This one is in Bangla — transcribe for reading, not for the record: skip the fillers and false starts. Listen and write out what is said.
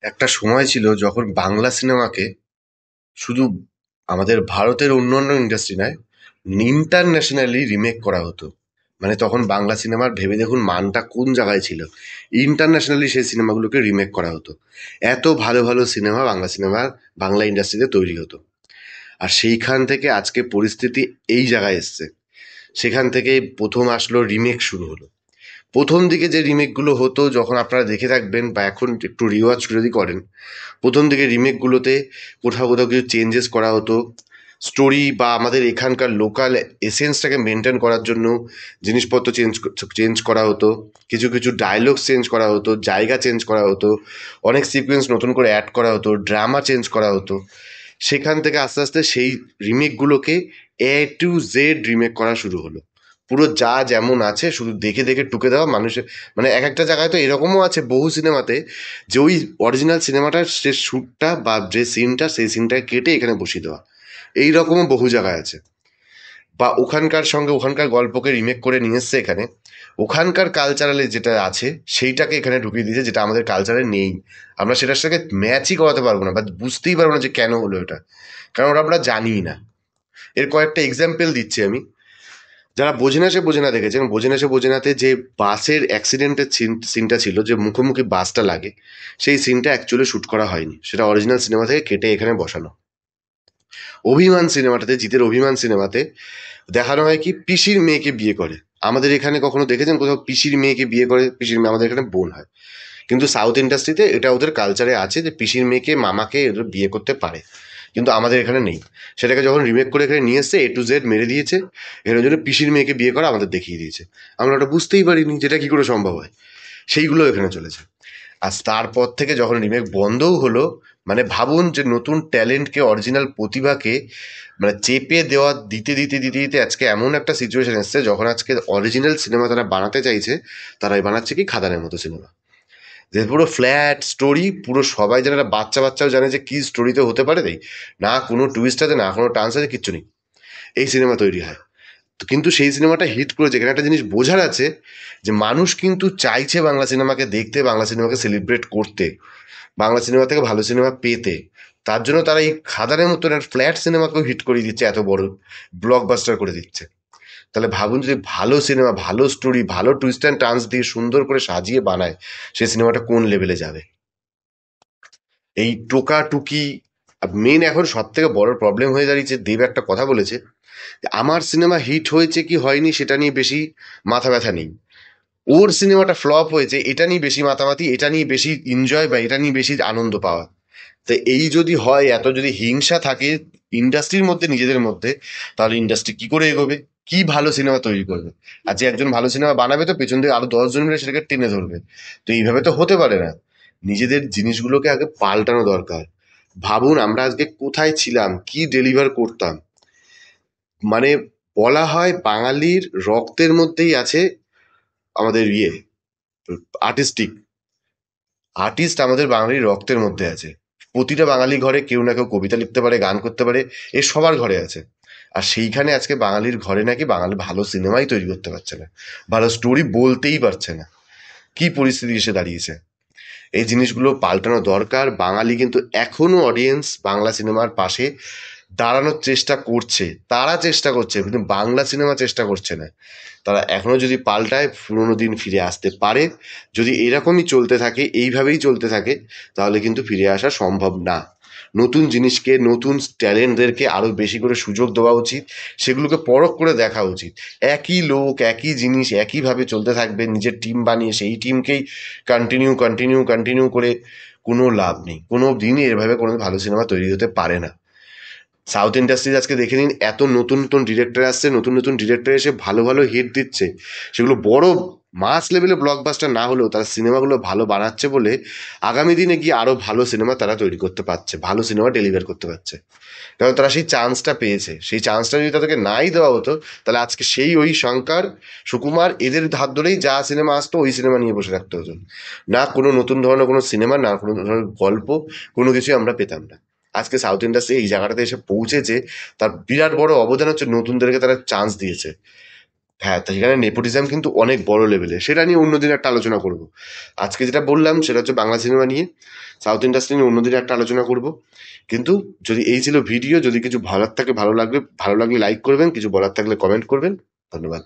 একটা সময় ছিল যখন বাংলা সিনেমাকে শুধু আমাদের ভারতের অন্যান্য ইন্ডাস্ট্রি নয়, ইন্টারন্যাশনালি রিমেক করা হতো। মানে তখন বাংলা সিনেমার ভেবে দেখুন মানটা কোন জায়গায় ছিল। ইন্টারন্যাশনালি সেই সিনেমাগুলোকে রিমেক করা হতো। এত ভালো ভালো সিনেমা বাংলা ইন্ডাস্ট্রিতে তৈরি হতো। আর সেইখান থেকে আজকে পরিস্থিতি এই জায়গায় এসছে। সেখান থেকে প্রথম আসলো রিমেক শুরু হলো। প্রথম দিকে যে রিমেকগুলো হতো, যখন আপনারা দেখে থাকবেন বা এখন একটু রিওয়াজ যদি করেন, প্রথম দিকে রিমেকগুলোতে কোথাও কোথাও কিছু চেঞ্জেস করা হতো। স্টোরি বা আমাদের এখানকার লোকাল এসেন্সটাকে মেনটেন করার জন্য জিনিসপত্র চেঞ্জ করা হতো। কিছু কিছু ডায়লগ চেঞ্জ করা হতো, জায়গা চেঞ্জ করা হতো, অনেক সিকোয়েন্স নতুন করে অ্যাড করা হতো, ড্রামা চেঞ্জ করা হতো। সেখান থেকে আস্তে আস্তে সেই রিমেকগুলোকে A to Z রিমেক করা শুরু হলো। পুরো যা যেমন আছে শুধু দেখে দেখে টুকে দেওয়া মানুষের। মানে এক একটা জায়গায় তো এরকমও আছে বহু সিনেমাতে, যে ওই অরিজিনাল সিনেমাটার যে শ্যুটটা বা যে সিনটা, সেই সিনটাকে কেটে এখানে বসিয়ে দেওয়া। এই রকমও বহু জায়গায় আছে। বা ওখানকার সঙ্গে ওখানকার গল্পকে রিমেক করে নিয়ে এসছে এখানে। ওখানকার কালচারালে যেটা আছে সেইটাকে এখানে ঢুকিয়ে দিয়েছে, যেটা আমাদের কালচারে নেই। আমরা সেটার সঙ্গে ম্যাচই করাতে পারবো না বা বুঝতেই পারবো না যে কেন হলো এটা, কারণ ওটা আমরা জানিই না। এর কয়েকটা এক্সাম্পল দিচ্ছি আমি। যারা বোঝে না সে বোঝে না দেখেছেন, বোঝে না সে বোঝে নাতে যে বাসের অ্যাক্সিডেন্টের সিনটা ছিল, যে মুখোমুখি বাসটা লাগে, সেই সিনটা অ্যাকচুয়ালি শ্যুট করা হয়নি, সেটা অরিজিনাল সিনেমা থেকে কেটে এখানে বসানো। অভিমান সিনেমাটাতে, জিতের অভিমান সিনেমাতে দেখানো হয় কি, পিসির মেয়েকে বিয়ে করে। আমাদের এখানে কখনো দেখেছেন কোথাও পিসির মেয়েকে বিয়ে করে? পিসির মেয়ে আমাদের এখানে বোন হয়। কিন্তু সাউথ ইন্ডাস্ট্রিতে এটা ওদের কালচারে আছে যে পিসির মেয়েকে মামাকে এদের বিয়ে করতে পারে, কিন্তু আমাদের এখানে নেই। সেটাকে যখন রিমেক করে এখানে নিয়ে এসছে, A to Z মেরে দিয়েছে। এর জন্য পিসির মেয়েকে বিয়ে করা আমাদের দেখিয়ে দিয়েছে। আমরা ওটা বুঝতেই পারিনি যেটা কি করে সম্ভব হয়। সেইগুলো এখানে চলেছে। আর তারপর থেকে যখন রিমেক বন্ধও হলো, মানে ভাবুন যে নতুন ট্যালেন্টকে, অরিজিনাল প্রতিভাকে মানে চেপে দেওয়া দিতে দিতে দিতে দিতে আজকে এমন একটা সিচুয়েশন এসছে, যখন আজকে অরিজিনাল সিনেমা তারা বানাতে চাইছে, তারাই বানাচ্ছে কি খাদানের মতো সিনেমা। যে পুরো ফ্ল্যাট স্টোরি, পুরো সবাই জানে, একটা বাচ্চা বাচ্চাও জানে যে কি স্টোরিতে হতে পারে। তাই না কোনো টুইস্ট আছে, না কোনো টার্নস আছে, কিচ্ছু নেই, এই সিনেমা তৈরি হয়। তো কিন্তু সেই সিনেমাটা হিট করেছে, এখানে একটা জিনিস বোঝার আছে, যে মানুষ কিন্তু চাইছে বাংলা সিনেমাকে দেখতে, বাংলা সিনেমাকে সেলিব্রেট করতে, বাংলা সিনেমা থেকে ভালো সিনেমা পেতে। তার জন্য তারা এই খাদানের মতন একটা ফ্ল্যাট সিনেমাকেও হিট করে দিচ্ছে, এত বড় ব্লকবাস্টার করে দিচ্ছে। তাহলে ভাবুন, যদি ভালো সিনেমা, ভালো স্টোরি, ভালো টুইস্ট অ্যান্ড টার্নস দিয়ে সুন্দর করে সাজিয়ে বানায়, সেই সিনেমাটা কোন লেভেলে যাবে। এই টোকাটুকি। মেন এখন সব থেকে বড় প্রবলেম হয়ে দাঁড়িয়েছে, দেব একটা কথা বলেছে, যে আমার সিনেমা হিট হয়েছে কি হয়নি সেটা নিয়ে বেশি মাথা ব্যথা নেই, ওর সিনেমাটা ফ্লপ হয়েছে এটা নিয়ে বেশি মাতামাতি, এটা নিয়ে বেশি এনজয় বা এটা নিয়ে বেশি আনন্দ পাওয়া। তো এই যদি হয়, এত যদি হিংসা থাকে ইন্ডাস্ট্রির মধ্যে, নিজেদের মধ্যে, তাহলে ইন্ডাস্ট্রি কি করে এগোবে? কি ভালো সিনেমা তৈরি করবে? আর যে একজন ভালো সিনেমা বানাবে, তো পেছন থেকে আরো 10 জন মিলে সেটাকে টেনে ধরবে। তো এইভাবে তো হতে পারে না। নিজেদের জিনিসগুলোকে আগে পাল্টানো দরকার। ভাবুন আমরা আজকে কোথায় ছিলাম, কি ডেলিভার করতাম। মানে বলা হয় বাঙালির রক্তের মধ্যেই আছে আমাদের আর্টিস্টিক আর্টিস্ট আমাদের বাঙালির রক্তের মধ্যে আছে। প্রতিটা বাঙালি ঘরে কেউ না কেউ কবিতা লিখতে পারে, গান করতে পারে, এ সবার ঘরে আছে। আর সেইখানে আজকে বাঙালির ঘরে নাকি বাঙালি ভালো সিনেমাই তৈরি করতে পারছে না, ভালো স্টোরি বলতেই পারছে না। কি পরিস্থিতি এসে দাঁড়িয়েছে! এই জিনিসগুলো পাল্টানো দরকার। বাঙালি কিন্তু এখনো অডিয়েন্স বাংলা সিনেমার পাশে দাঁড়ানোর চেষ্টা করছে, তারা চেষ্টা করছে, কিন্তু বাংলা সিনেমা চেষ্টা করছে না। তারা এখনো যদি পাল্টায়, পুরোনো দিন ফিরে আসতে পারে। যদি এরকমই চলতে থাকে, এইভাবেই চলতে থাকে, তাহলে কিন্তু ফিরে আসা সম্ভব না। নতুন জিনিসকে, নতুন ট্যালেন্টদেরকে আরো বেশি করে সুযোগ দেওয়া উচিত, সেগুলোকে পরখ করে দেখা উচিত। একই লোক, একই জিনিস একইভাবে চলতে থাকবে, নিজের টিম বানিয়ে সেই টিমকেই কন্টিনিউ কন্টিনিউ কন্টিনিউ করে কোনো লাভ নেই। কোনো দিনই এভাবে কোনো ভালো সিনেমা তৈরি হতে পারে না। সাউথ ইন্ডাস্ট্রিজ আজকে দেখে নিন, এত নতুন নতুন ডিরেক্টর আসছে, নতুন নতুন ডিরেক্টর এসে ভালো ভালো হিট দিচ্ছে। সেগুলো বড় মাস লেভেলে ব্লকবাস্টার না হলেও তারা সিনেমাগুলো ভালো বানাচ্ছে বলে আগামী দিনে গিয়ে আরো ভালো সিনেমা তারা তৈরি করতে পারছে, ভালো সিনেমা ডেলিভার করতে পারছে। কারণ তারা সেই চান্সটা পেয়েছে। সেই চান্সটা যদি তাদেরকে নাই দেওয়া হতো, তাহলে আজকে সেই ওই শঙ্কর, সুকুমার এদের হাত ধরেই যা সিনেমা আসতো ওই সিনেমা নিয়ে বসে থাকতে হতো। না কোনো নতুন ধরনের কোনো সিনেমা, না কোনো ধরনের গল্প, কোনো কিছুই আমরা পেতাম না। আজকে সাউথ ইন্ডাস্ট্রি এই জায়গাটাতে এসে পৌঁছেছে, তার বিরাট বড় অবদান হচ্ছে নতুনদেরকে তারা চান্স দিয়েছে। হ্যাঁ, তো সেখানে নেপোটিজম কিন্তু অনেক বড় লেভেলে, সেটা নিয়ে অন্যদিন একটা আলোচনা করব। আজকে যেটা বললাম সেটা হচ্ছে বাংলা সিনেমা নিয়ে, সাউথ ইন্ডাস্ট্রি নিয়ে অন্যদিন একটা আলোচনা করব। কিন্তু যদি এই ছিল ভিডিও, যদি কিছু ভালো থাকে ভালো লাগলে লাইক করবেন, কিছু বলার থাকলে কমেন্ট করবেন। ধন্যবাদ।